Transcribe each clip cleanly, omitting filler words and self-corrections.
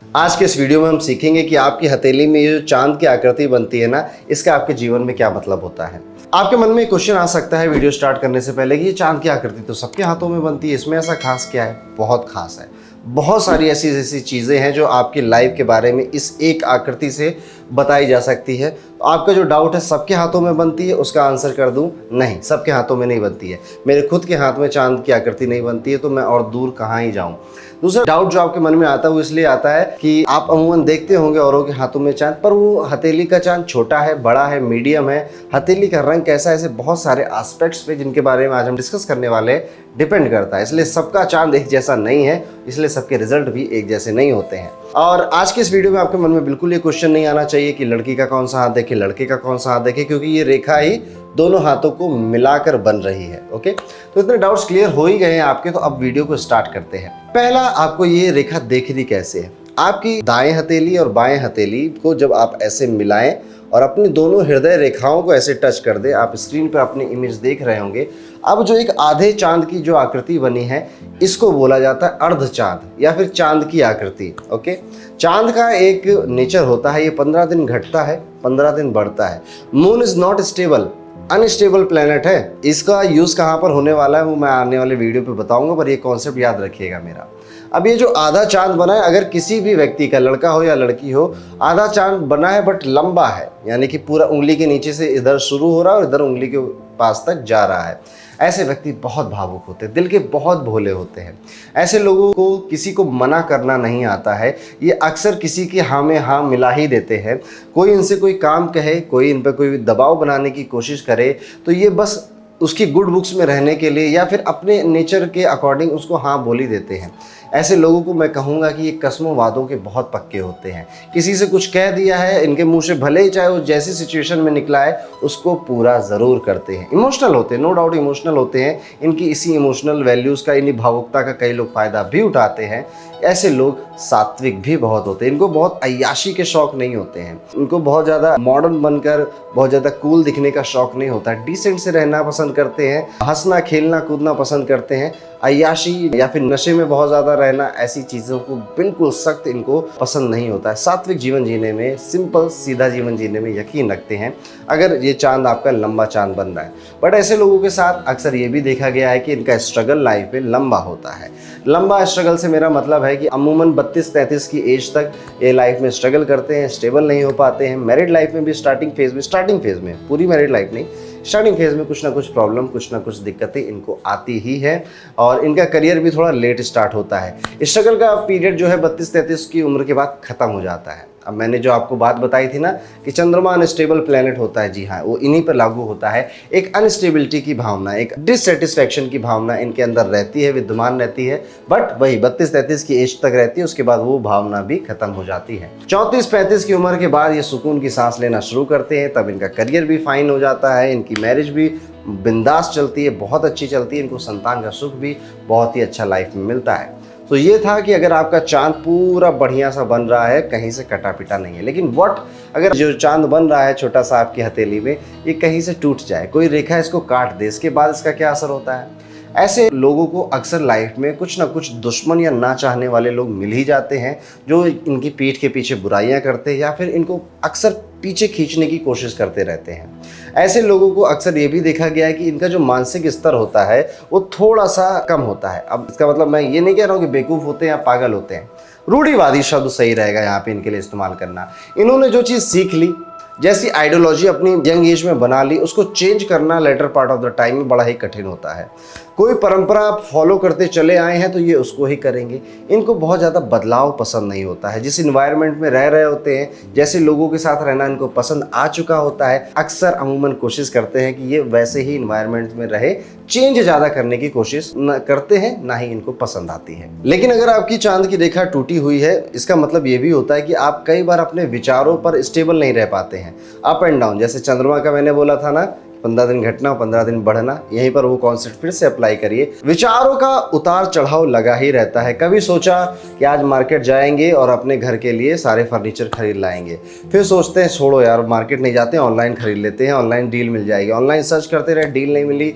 आज के इस वीडियो में हम सीखेंगे कि आपकी हथेली में ये जो चांद की आकृति बनती है ना, इसका आपके जीवन में क्या मतलब होता है। आपके मन में एक क्वेश्चन आ सकता है वीडियो स्टार्ट करने से पहले कि ये चांद की आकृति तो सबके हाथों में बनती है, इसमें ऐसा खास क्या है। बहुत खास है। बहुत सारी ऐसी चीज़ें हैं जो आपकी लाइफ के बारे में इस एक आकृति से बताई जा सकती है। तो आपका जो डाउट है सबके हाथों में बनती है, उसका आंसर कर दूं, नहीं, सबके हाथों में नहीं बनती है। मेरे खुद के हाथ में चांद की आकृति नहीं बनती है, तो मैं और दूर कहाँ ही जाऊं। दूसरा डाउट जो आपके मन में आता है वो इसलिए आता है कि आप अमूमन देखते होंगे औरों के हाथों में चांद, पर वो हथेली का चांद छोटा है, बड़ा है, मीडियम है, हथेली का रंग कैसा है, ऐसे बहुत सारे एस्पेक्ट्स पे जिनके बारे में आज हम डिस्कस करने वाले हैं डिपेंड करता है। इसलिए सबका चांद एक जैसा नहीं है, इसलिए सबके रिजल्ट भी एक जैसे नहीं होते हैं। और आज के इस वीडियो में आपके मन में बिल्कुल ये क्वेश्चन नहीं आना चाहिए कि लड़की का कौन सा हाथ देखे, लड़के का कौन सा हाथ देखे, क्योंकि ये रेखा ही दोनों हाथों को मिलाकर बन रही है। ओके, तो इतने डाउट्स क्लियर हो ही गए हैं आपके, तो अब वीडियो को स्टार्ट करते हैं। पहला, आपको ये रेखा देखनी कैसे है। आपकी दाएं हथेली और बाएं हथेली को जब आप ऐसे मिलाएं और अपनी दोनों हृदय रेखाओं को ऐसे टच कर दें, आप स्क्रीन पर अपनी इमेज देख रहे होंगे। अब जो एक आधे चांद की जो आकृति बनी है, इसको बोला जाता है अर्ध चांद या फिर चांद की आकृति। ओके, चांद का एक नेचर होता है, ये 15 दिन घटता है, 15 दिन बढ़ता है। Moon is not stable, unstable planet है। इसका यूज कहाँ पर होने वाला है वो मैं आने वाले वीडियो पे बताऊंगा, पर ये कॉन्सेप्ट याद रखिएगा मेरा। अब ये जो आधा चांद बना है, अगर किसी भी व्यक्ति का, लड़का हो या लड़की हो, आधा चांद बना है बट लंबा है, यानी कि पूरा उंगली के नीचे से इधर शुरू हो रहा है और इधर उंगली के पास तक जा रहा है, ऐसे व्यक्ति बहुत भावुक होते हैं, दिल के बहुत भोले होते हैं। ऐसे लोगों को किसी को मना करना नहीं आता है, ये अक्सर किसी के हाँ में हाँ मिला ही देते हैं। कोई इनसे कोई काम कहे, कोई इन पर कोई दबाव बनाने की कोशिश करे, तो ये बस उसकी गुड बुक्स में रहने के लिए या फिर अपने नेचर के अकॉर्डिंग उसको हाँ बोल ही देते हैं। ऐसे लोगों को मैं कहूँगा कि ये कस्मों वादों के बहुत पक्के होते हैं। किसी से कुछ कह दिया है, इनके मुंह से भले ही चाहे वो जैसी सिचुएशन में निकला है उसको पूरा ज़रूर करते हैं। इमोशनल होते हैं, नो डाउट इमोशनल होते हैं। इनकी इसी इमोशनल वैल्यूज़ का, इन्हीं भावुकता का कई लोग फ़ायदा भी उठाते हैं। ऐसे लोग सात्विक भी बहुत होते हैं, इनको बहुत अय्याशी के शौक नहीं होते हैं, इनको बहुत ज़्यादा मॉडर्न बनकर बहुत ज़्यादा कूल दिखने का शौक नहीं होता है। डिसेंट से रहना पसंद करते हैं, हंसना खेलना कूदना पसंद करते हैं। अय्याशी या फिर नशे में बहुत ज़्यादा रहना, ऐसी चीज़ों को बिल्कुल सख्त इनको पसंद नहीं होता है। सात्विक जीवन जीने में, सिंपल सीधा जीवन जीने में यकीन रखते हैं, अगर ये चांद आपका लंबा चांद बन रहा है। बट ऐसे लोगों के साथ अक्सर ये भी देखा गया है कि इनका स्ट्रगल लाइफ में लंबा होता है। लंबा स्ट्रगल से मेरा मतलब है कि अमूमन 32-33 की एज तक ये लाइफ में स्ट्रगल करते हैं, स्टेबल नहीं हो पाते हैं। मैरिड लाइफ में भी स्टार्टिंग फेज में, पूरी मैरिड लाइफ नहीं, स्टार्टिंग फेज में कुछ ना कुछ प्रॉब्लम, कुछ ना कुछ दिक्कतें इनको आती ही है और इनका करियर भी थोड़ा लेट स्टार्ट होता है। स्ट्रगल का पीरियड जो है 32-33 की उम्र के बाद ख़त्म हो जाता है। अब मैंने जो आपको बात बताई थी ना कि चंद्रमा अनस्टेबल प्लेनेट होता है, जी हाँ, वो इन्हीं पर लागू होता है। एक अनस्टेबिलिटी की भावना, एक डिससेटिस्फैक्शन की भावना इनके अंदर रहती है, विद्यमान रहती है। बट वही 32-33 की एज तक रहती है, उसके बाद वो भावना भी खत्म हो जाती है। 34-35 की उम्र के बाद ये सुकून की सांस लेना शुरू करते हैं, तब इनका करियर भी फाइन हो जाता है, इनकी मैरिज भी बिंदास चलती है, बहुत अच्छी चलती है, इनको संतान का सुख भी बहुत ही अच्छा लाइफ में मिलता है। तो ये था कि अगर आपका चांद पूरा बढ़िया सा बन रहा है, कहीं से कटा पिटा नहीं है। लेकिन व्हाट अगर जो चांद बन रहा है छोटा सा आपकी हथेली में, ये कहीं से टूट जाए, कोई रेखा इसको काट दे, इसके बाद इसका क्या असर होता है। ऐसे लोगों को अक्सर लाइफ में कुछ ना कुछ दुश्मन या ना चाहने वाले लोग मिल ही जाते हैं, जो इनकी पीठ के पीछे बुराइयां करते हैं या फिर इनको अक्सर पीछे खींचने की कोशिश करते रहते हैं। ऐसे लोगों को अक्सर ये भी देखा गया है कि इनका जो मानसिक स्तर होता है वो थोड़ा सा कम होता है। अब इसका मतलब मैं ये नहीं कह रहा हूँ कि बेवकूफ़ होते हैं या पागल होते हैं, रूढ़िवादी शब्द सही रहेगा यहाँ पे इनके लिए इस्तेमाल करना। इन्होंने जो चीज़ सीख ली, जैसी आइडियोलॉजी अपनी यंग एज में बना ली, उसको चेंज करना later part of the time में बड़ा ही कठिन होता है। कोई परंपरा आप फॉलो करते चले आए हैं तो ये उसको ही करेंगे। इनको बहुत ज़्यादा बदलाव पसंद नहीं होता है। जिस इन्वायरमेंट में रह रहे होते हैं, जैसे लोगों के साथ रहना इनको पसंद आ चुका होता है, अक्सर अमूमन कोशिश करते हैं कि ये वैसे ही इन्वायरमेंट में रहे, चेंज ज़्यादा करने की कोशिश न करते हैं, ना ही इनको पसंद आती है। लेकिन अगर आपकी चांद की रेखा टूटी हुई है, इसका मतलब ये भी होता है कि आप कई बार अपने विचारों पर स्टेबल नहीं रह पाते हैं, अप एंड डाउन। जैसे चंद्रमा का मैंने बोला था ना, 15 दिन घटना 15 दिन बढ़ना, यहीं पर वो कॉन्सेप्ट फिर से अप्लाई करिए। विचारों का उतार चढ़ाव लगा ही रहता है। कभी सोचा कि आज मार्केट जाएंगे और अपने घर के लिए सारे फर्नीचर खरीद लाएंगे, फिर सोचते हैं छोड़ो यार मार्केट नहीं जाते, ऑनलाइन खरीद लेते हैं, ऑनलाइन डील मिल जाएगी। ऑनलाइन सर्च करते रहे, डील नहीं मिली,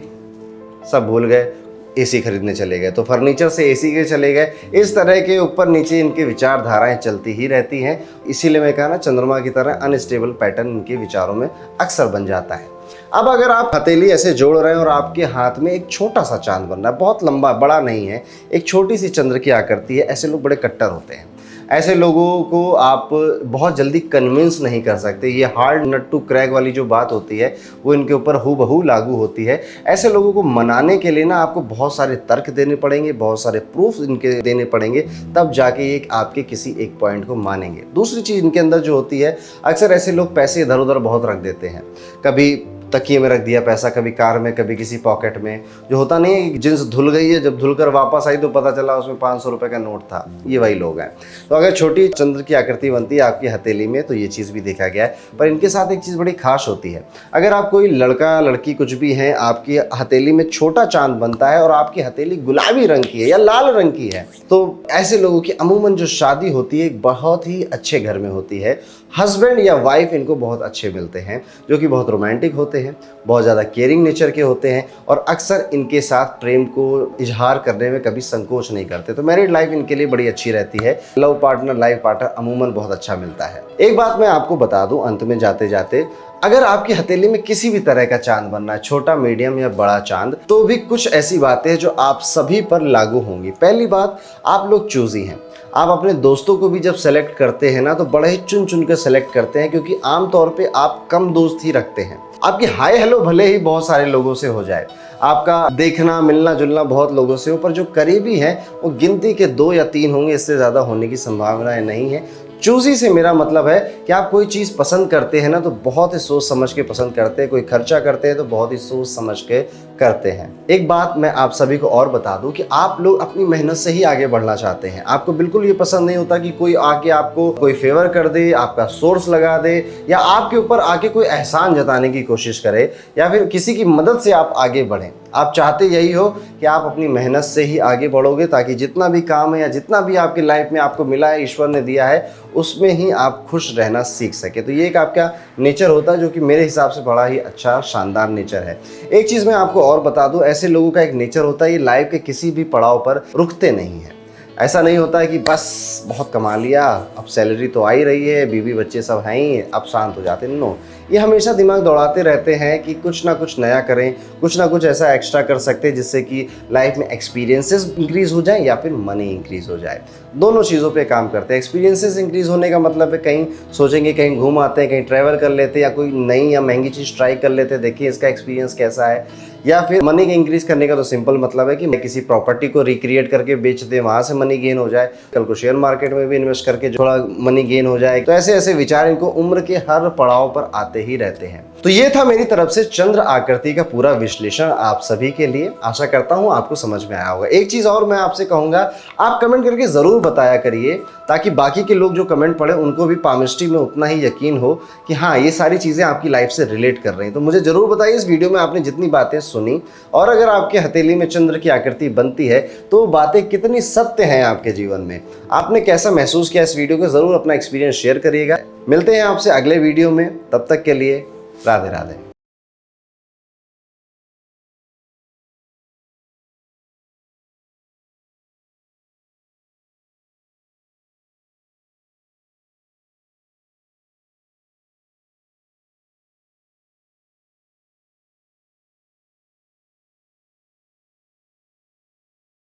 सब भूल गए। एसी खरीदने चले गए, तो फर्नीचर से एसी के चले गए। इस तरह के ऊपर नीचे इनकी विचारधाराएं चलती ही रहती हैं। इसीलिए मैं कहा ना, चंद्रमा की तरह अनस्टेबल पैटर्न इनके विचारों में अक्सर बन जाता है। अब अगर आप हथेली ऐसे जोड़ रहे हैं और आपके हाथ में एक छोटा सा चांद बन रहा है, बहुत लंबा बड़ा नहीं है, एक छोटी सी चंद्र की आकृति है, ऐसे लोग बड़े कट्टर होते हैं। ऐसे लोगों को आप बहुत जल्दी कन्विंस नहीं कर सकते। ये हार्ड नट टू क्रैक वाली जो बात होती है वो इनके ऊपर हूबहू लागू होती है। ऐसे लोगों को मनाने के लिए ना आपको बहुत सारे तर्क देने पड़ेंगे, बहुत सारे प्रूफ इनके देने पड़ेंगे, तब जाके ये आपके किसी एक पॉइंट को मानेंगे। दूसरी चीज़ इनके अंदर जो होती है, अक्सर ऐसे लोग पैसे इधर उधर बहुत रख देते हैं। कभी तकिए में रख दिया पैसा, कभी कार में, कभी किसी पॉकेट में। जो होता नहीं है, जींस धुल गई है, जब धुलकर वापस आई तो पता चला उसमें 500 रुपये का नोट था। ये वही लोग हैं। तो अगर छोटी चंद्र की आकृति बनती है आपकी हथेली में तो ये चीज़ भी देखा गया है। पर इनके साथ एक चीज़ बड़ी खास होती है। अगर आप कोई लड़का लड़की कुछ भी हैं, आपकी हथेली में छोटा चांद बनता है और आपकी हथेली गुलाबी रंग की है या लाल रंग की है, तो ऐसे लोगों की अमूमन जो शादी होती है एक बहुत ही अच्छे घर में होती है। हस्बैंड या वाइफ इनको बहुत अच्छे मिलते हैं, जो कि बहुत रोमांटिक होते हैं, बहुत ज़्यादा केयरिंग नेचर के होते हैं और अक्सर इनके साथ प्रेम को इजहार करने में कभी संकोच नहीं करते। तो मैरिड लाइफ इनके लिए बड़ी अच्छी रहती है। लव पार्टनर, लाइफ पार्टनर अमूमन बहुत अच्छा मिलता है। एक बात मैं आपको बता दूं अंत में जाते जाते, अगर आपकी हथेली में किसी भी तरह का चांद बनना है, छोटा, मीडियम या बड़ा चांद, तो भी कुछ ऐसी बातें हैं जो आप सभी पर लागू होंगी। पहली बात, आप लोग चूजी हैं। आप अपने दोस्तों को भी जब सेलेक्ट करते हैं ना, तो बड़े ही चुन चुन कर सेलेक्ट करते हैं, क्योंकि आमतौर पे आप कम दोस्त ही रखते हैं। आपकी हाय हेलो भले ही बहुत सारे लोगों से हो जाए, आपका देखना मिलना जुलना बहुत लोगों से हो, पर जो करीबी हैं वो गिनती के 2 या 3 होंगे, इससे ज़्यादा होने की संभावनाएं नहीं है। चूजी से मेरा मतलब है कि आप कोई चीज़ पसंद करते हैं ना, तो बहुत ही सोच समझ के पसंद करते हैं। कोई खर्चा करते हैं तो बहुत ही सोच समझ के करते हैं। एक बात मैं आप सभी को और बता दूं कि आप लोग अपनी मेहनत से ही आगे बढ़ना चाहते हैं। आपको बिल्कुल ये पसंद नहीं होता कि कोई आके आपको कोई फेवर कर दे, आपका सोर्स लगा दे, या आपके ऊपर आके कोई एहसान जताने की कोशिश करे, या फिर किसी की मदद से आप आगे बढ़ें। आप चाहते यही हो कि आप अपनी मेहनत से ही आगे बढ़ोगे, ताकि जितना भी काम है या जितना भी आपकी लाइफ में आपको मिला है, ईश्वर ने दिया है, उसमें ही आप खुश रहना सीख सके। तो ये एक आपका नेचर होता है, जो कि मेरे हिसाब से बड़ा ही अच्छा शानदार नेचर है। एक चीज़ मैं आपको और बता दूं, ऐसे लोगों का एक नेचर होता है, ये लाइफ के किसी भी पड़ाव पर रुकते नहीं हैं। ऐसा नहीं होता है कि बस बहुत कमा लिया, अब सैलरी तो आ ही रही है, बीवी बच्चे सब हैं ही, अब शांत हो जाते। नो, ये हमेशा दिमाग दौड़ाते रहते हैं कि कुछ ना कुछ नया करें, कुछ ना कुछ ऐसा एक्स्ट्रा कर सकते हैं जिससे कि लाइफ में एक्सपीरियंसेस इंक्रीज़ हो जाए या फिर मनी इंक्रीज़ हो जाए। दोनों चीज़ों पे काम करते हैं। एक्सपीरियंसेस इंक्रीज़ होने का मतलब है कहीं सोचेंगे, कहीं घूम आते हैं, कहीं ट्रैवल कर लेते हैं, या कोई नई या महंगी चीज़ ट्राई कर लेते हैं, देखिए इसका एक्सपीरियंस कैसा है। या फिर मनी के इंक्रीज़ करने का तो सिंपल मतलब है कि मैं किसी प्रॉपर्टी को रिक्रिएट करके बेच दें, वहाँ से मनी गेन हो जाए। कल को शेयर मार्केट में भी इन्वेस्ट करके थोड़ा मनी गेन हो जाए। तो ऐसे ऐसे विचार इनको उम्र के हर पड़ाव पर आते ही रहते हैं। तो ये था मेरी तरफ से चंद्र आकृति का पूरा विश्लेषण आप सभी के लिए। आशा करता हूँ आपको समझ में आया होगा। एक चीज़ और मैं आपसे कहूँगा, आप कमेंट करके ज़रूर बताया करिए, ताकि बाकी के लोग जो कमेंट पढ़े उनको भी पामिस्ट्री में उतना ही यकीन हो कि हाँ, ये सारी चीज़ें आपकी लाइफ से रिलेट कर रही हैं। तो मुझे ज़रूर बताइए इस वीडियो में आपने जितनी बातें सुनी, और अगर आपके हथेली में चंद्र की आकृति बनती है तो बातें कितनी सत्य हैं आपके जीवन में। आपने कैसा महसूस किया इस वीडियो को, ज़रूर अपना एक्सपीरियंस शेयर करिएगा। मिलते हैं आपसे अगले वीडियो में, तब तक के लिए राधे राधे।